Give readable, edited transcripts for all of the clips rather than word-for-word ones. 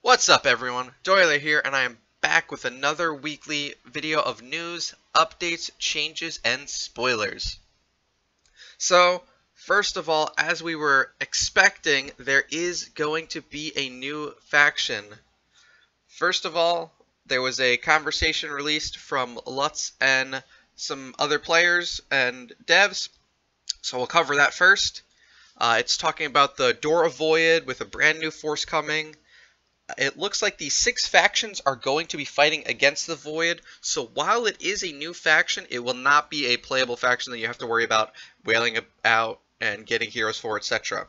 What's up everyone, Doyler here, and I am back with another weekly video of news, updates, changes, and spoilers. So, first of all, as we were expecting, there is going to be a new faction. First of all, there was a conversation released from Lutz and some other players and devs, so we'll cover that first. It's talking about the Door of Void with a brand new force coming. It looks like the 6 factions are going to be fighting against the Void, so while it is a new faction, it will not be a playable faction that you have to worry about wailing out and getting heroes for, etc.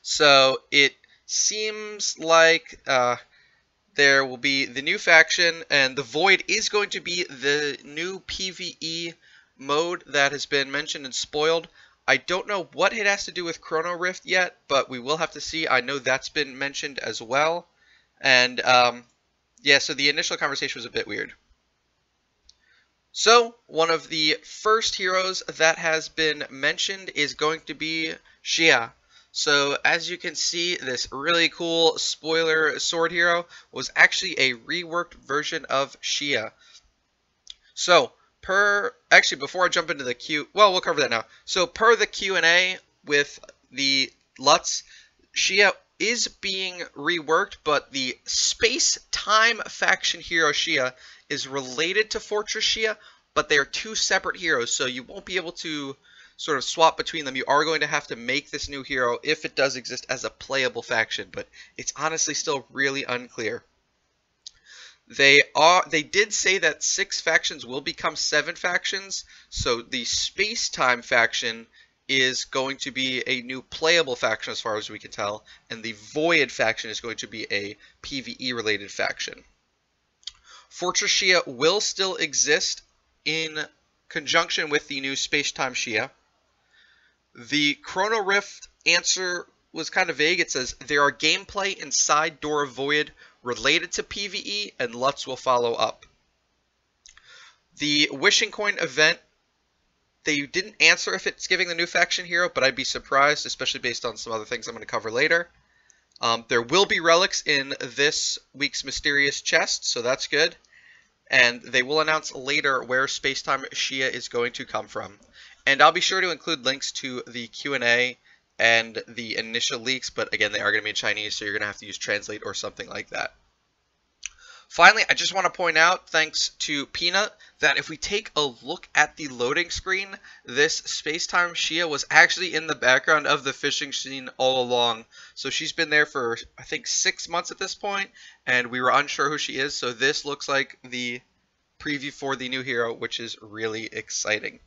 So it seems like there will be the new faction, and the Void is going to be the new PvE mode that has been mentioned and spoiled. I don't know what it has to do with Chrono Rift yet, but we will have to see. I know that's been mentioned as well. And, yeah, so the initial conversation was a bit weird. So, one of the first heroes that has been mentioned is going to be Xia. So, as you can see, this really cool spoiler sword hero was actually a reworked version of Xia. So, actually, before I jump into the we'll cover that now. So, per the Q&A with the Lutz, Xia is being reworked, but the space-time faction hero Xia is related to Fortress Xia, but they are 2 separate heroes, so you won't be able to sort of swap between them. You are going to have to make this new hero if it does exist as a playable faction, but it's honestly still really unclear. They did say that 6 factions will become 7 factions, so the space-time faction is going to be a new playable faction as far as we can tell, and the Void faction is going to be a PvE-related faction. Fortress Xia will still exist in conjunction with the new space-time Xia. The Chrono Rift answer was kind of vague. It says, there are gameplay inside Door of Void related to PvE, and Lutz will follow up. The Wishing Coin event, they didn't answer if it's giving the new faction hero, but I'd be surprised, especially based on some other things I'm going to cover later. There will be relics in this week's mysterious chest, so that's good. And they will announce later where Spacetime Xia is going to come from. And I'll be sure to include links to the Q&A and the initial leaks, but again, they are going to be in Chinese, so you're going to have to use Translate or something like that. Finally, I just want to point out, thanks to Peanut, that if we take a look at the loading screen, this Spacetime Xia was actually in the background of the fishing scene all along. So she's been there for, I think, 6 months at this point, and we were unsure who she is, so this looks like the preview for the new hero, which is really exciting.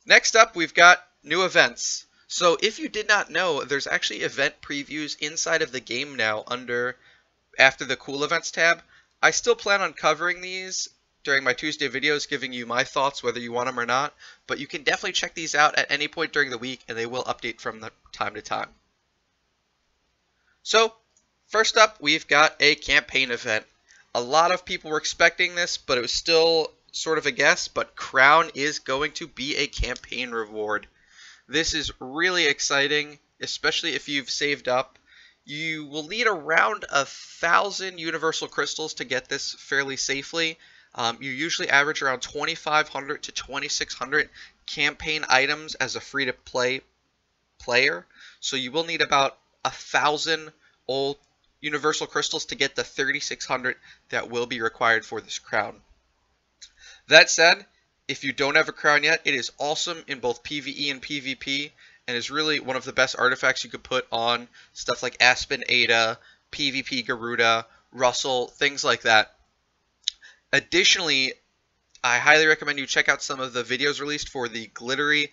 Next up, we've got new events. So if you did not know, there's actually event previews inside of the game now after the cool events tab. I still plan on covering these during my Tuesday videos, giving you my thoughts whether you want them or not, but you can definitely check these out at any point during the week, and they will update from time to time. So first up, we've got a campaign event. A lot of people were expecting this, but it was still sort of a guess, but Crown is going to be a campaign reward. This is really exciting, especially if you've saved up. You will need around 1,000 universal crystals to get this fairly safely. You usually average around 2,500 to 2,600 campaign items as a free-to-play player. So you will need about 1,000 old universal crystals to get the 3,600 that will be required for this crown. That said, if you don't have a crown yet, it is awesome in both PvE and PvP, and is really one of the best artifacts you could put on stuff like Aspen Ada, PvP Garuda, Russell, things like that. Additionally, I highly recommend you check out some of the videos released for the Glittery,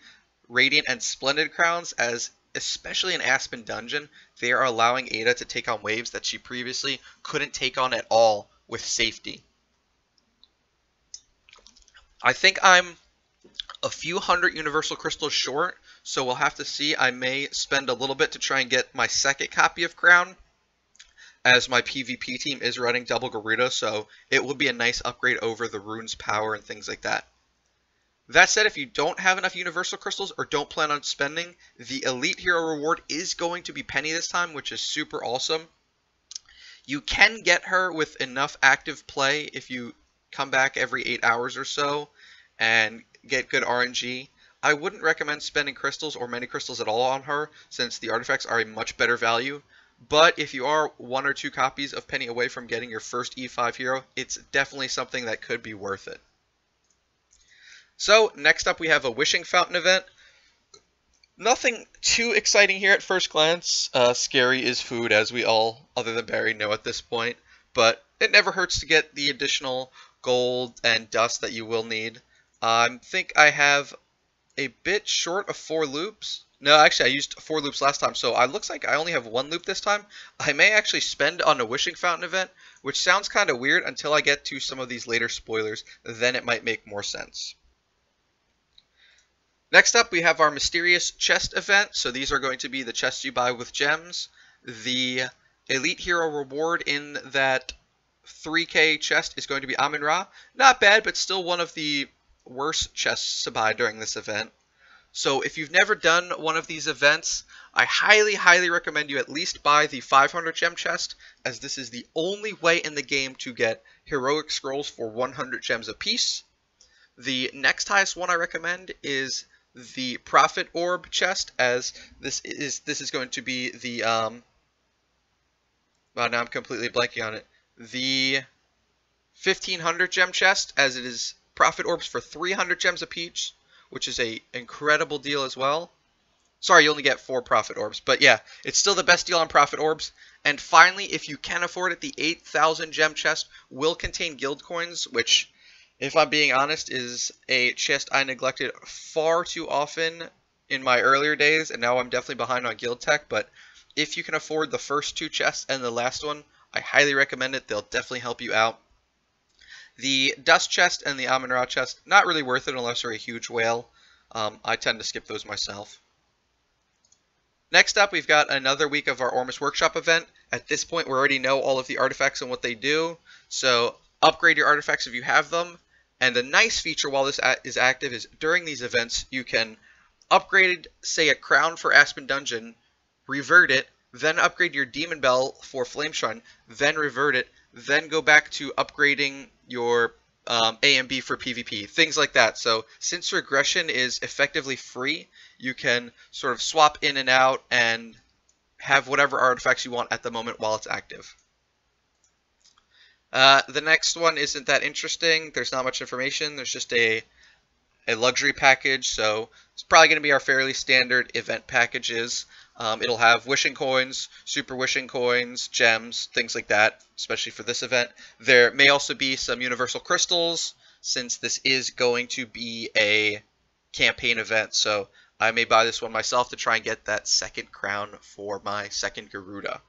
Radiant, and Splendid crowns, as especially in Aspen Dungeon, they are allowing Ada to take on waves that she previously couldn't take on at all with safety. I think I'm a few hundred universal crystals short, so we'll have to see. I may spend a little bit to try and get my second copy of Crown, as my PvP team is running double Garuda, so it will be a nice upgrade over the Rune's power and things like that. That said, if you don't have enough universal crystals or don't plan on spending, the elite hero reward is going to be Penny this time, which is super awesome. You can get her with enough active play if you come back every 8 hours or so and get good RNG. I wouldn't recommend spending crystals or many crystals at all on her, since the artifacts are a much better value. But if you are 1 or 2 copies of Penny away from getting your first E5 hero, it's definitely something that could be worth it. So next up we have a Wishing Fountain event. Nothing too exciting here at first glance. Scary is food, as we all, other than Barry, know at this point. But it never hurts to get the additional gold and dust that you will need. I think I have a bit short of 4 loops. No, actually, I used 4 loops last time, so it looks like I only have 1 loop this time. I may actually spend on a Wishing Fountain event, which sounds kind of weird until I get to some of these later spoilers. Then it might make more sense. Next up, we have our Mysterious Chest event. So these are going to be the chests you buy with gems. The Elite Hero reward in that 3k chest is going to be Amun-Ra. Not bad, but still one of the worst chests to buy during this event. So if you've never done one of these events, I highly recommend you at least buy the 500 gem chest, as this is the only way in the game to get heroic scrolls for 100 gems apiece. The next highest one I recommend is the Prophet Orb chest, as this is going to be the wow, now I'm completely blanking on it. The 1500 gem chest, as it is Prophet Orbs for 300 gems apiece, which is a incredible deal as well. Sorry, you only get 4 Prophet Orbs, but yeah, it's still the best deal on Prophet Orbs. And finally, if you can afford it, the 8000 gem chest will contain guild coins, which, if I'm being honest, is a chest I neglected far too often in my earlier days, and now I'm definitely behind on guild tech. But if you can afford the first 2 chests and the last one, I highly recommend it. They'll definitely help you out. The Dust chest and the Amun-Ra chest, not really worth it unless you're a huge whale. I tend to skip those myself. Next up, we've got another week of our Ormus Workshop event. At this point, we already know all of the artifacts and what they do, so upgrade your artifacts if you have them. And the nice feature while this is active is during these events, you can upgrade, say, a crown for Aspen Dungeon, revert it, then upgrade your Demon Bell for Flame Shrine, then revert it, then go back to upgrading your A and B for PvP, things like that. So since regression is effectively free, you can sort of swap in and out and have whatever artifacts you want at the moment while it's active. The next one isn't that interesting. There's not much information. There's just a luxury package, so it's probably going to be our fairly standard event packages. It'll have wishing coins, super wishing coins, gems, things like that, especially for this event. There may also be some universal crystals, since this is going to be a campaign event, so I may buy this one myself to try and get that second crown for my second Garuda.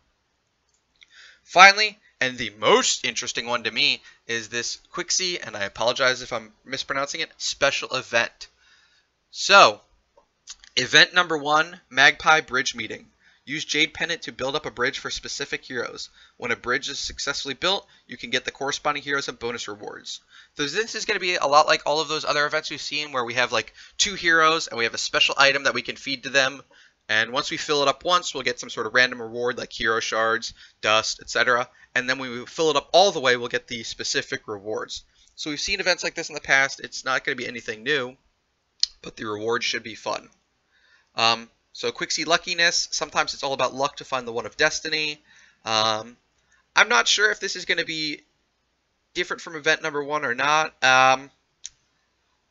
Finally, and the most interesting one to me, is this Quixie, and I apologize if I'm mispronouncing it, special event. So, event number 1, Magpie Bridge Meeting. Use Jade Pendant to build up a bridge for specific heroes. When a bridge is successfully built, you can get the corresponding heroes and bonus rewards. So this is going to be a lot like all of those other events we've seen, where we have like 2 heroes and we have a special item that we can feed to them. And once we fill it up once, we'll get some sort of random reward like hero shards, dust, etc. And then when we fill it up all the way, we'll get the specific rewards. So we've seen events like this in the past. It's not going to be anything new, but the rewards should be fun. So Quixie Luckiness, sometimes it's all about luck to find the one of destiny. I'm not sure if this is going to be different from event number 1 or not.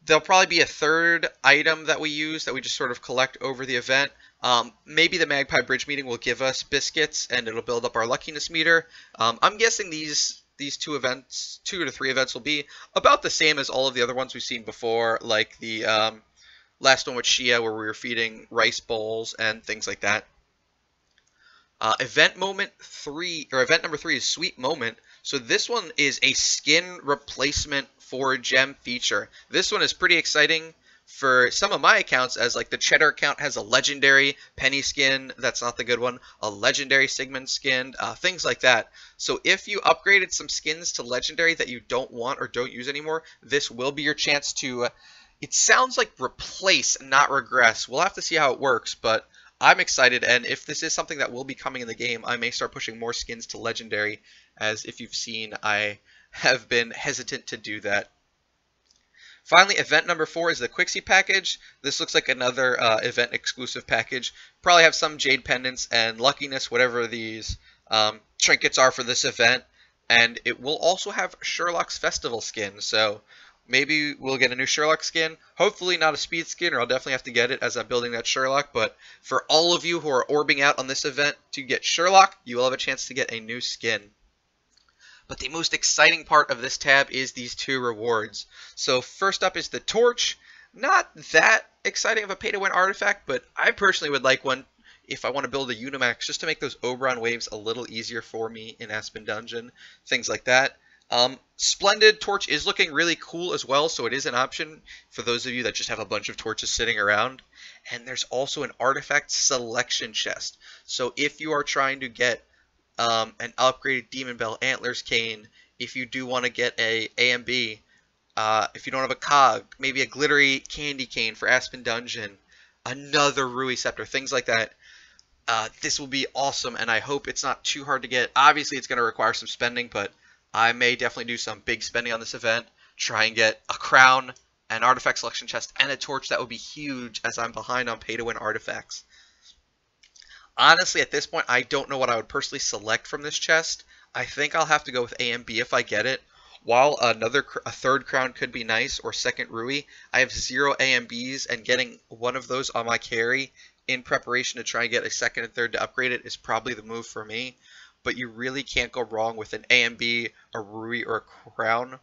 There'll probably be a third item that we use that we just sort of collect over the event. Maybe the Magpie Bridge Meeting will give us biscuits and it'll build up our luckiness meter. I'm guessing these 2 events, 2 to 3 events, will be about the same as all of the other ones we've seen before, like the last one with Shia, where we were feeding rice bowls and things like that. Event number 3 is Sweet Moment. So this one is a skin replacement for gem feature. This one is pretty exciting for some of my accounts, as like the Cheddar account has a legendary Penny skin. That's not the good one. A legendary Sigmund skin, things like that. So if you upgraded some skins to legendary that you don't want or don't use anymore, this will be your chance to It sounds like replace, not regress. We'll have to see how it works, but I'm excited, and if this is something that will be coming in the game, I may start pushing more skins to Legendary, as if you've seen, I have been hesitant to do that. Finally, event number 4 is the Quixie package. This looks like another event exclusive package. Probably have some Jade pendants and luckiness, whatever these trinkets are for this event. And it will also have Sherlock's Festival skin, so maybe we'll get a new Sherlock skin. Hopefully not a speed skin, or I'll definitely have to get it as I'm building that Sherlock. But for all of you who are orbing out on this event to get Sherlock, you will have a chance to get a new skin. But the most exciting part of this tab is these 2 rewards. So first up is the Torch. Not that exciting of a pay-to-win artifact, but I personally would like one if I want to build a Unimax, just to make those Oberon waves a little easier for me in Aspen Dungeon, things like that. Splendid Torch is looking really cool as well, so it is an option for those of you that just have a bunch of torches sitting around. And there's also an artifact selection chest. So if you are trying to get an upgraded Demon Bell Antlers Cane, if you do want to get a AMB, if you don't have a cog, maybe a glittery candy cane for Aspen Dungeon, another Rui Scepter, things like that. This will be awesome, and I hope it's not too hard to get. Obviously, it's going to require some spending, but I may definitely do some big spending on this event. Try and get a crown, an artifact selection chest, and a torch. That would be huge, as I'm behind on pay-to-win artifacts. Honestly, at this point, I don't know what I would personally select from this chest. I think I'll have to go with AMB if I get it. While a third crown could be nice, or second Rui, I have 0 AMBs, and getting one of those on my carry in preparation to try and get a second and third to upgrade it is probably the move for me. But you really can't go wrong with an AMB, a Rui, or a crown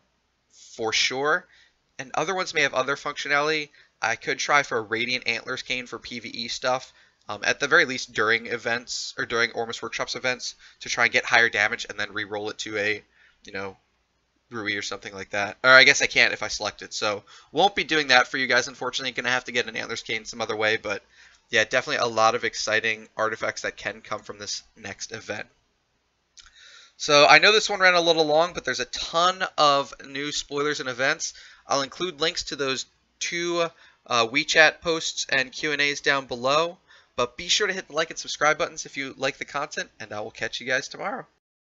for sure. And other ones may have other functionality. I could try for a Radiant Antlers Cane for PvE stuff. At the very least during events, or during Ormus Workshop's events, to try and get higher damage and then re-roll it to a, Rui or something like that. Or I guess I can't if I select it, so won't be doing that for you guys, unfortunately. Gonna have to get an Antlers Cane some other way, but yeah, definitely a lot of exciting artifacts that can come from this next event. So I know this one ran a little long, but there's a ton of new spoilers and events. I'll include links to those 2 WeChat posts and Q&As down below. But be sure to hit the like and subscribe buttons if you like the content, and I will catch you guys tomorrow.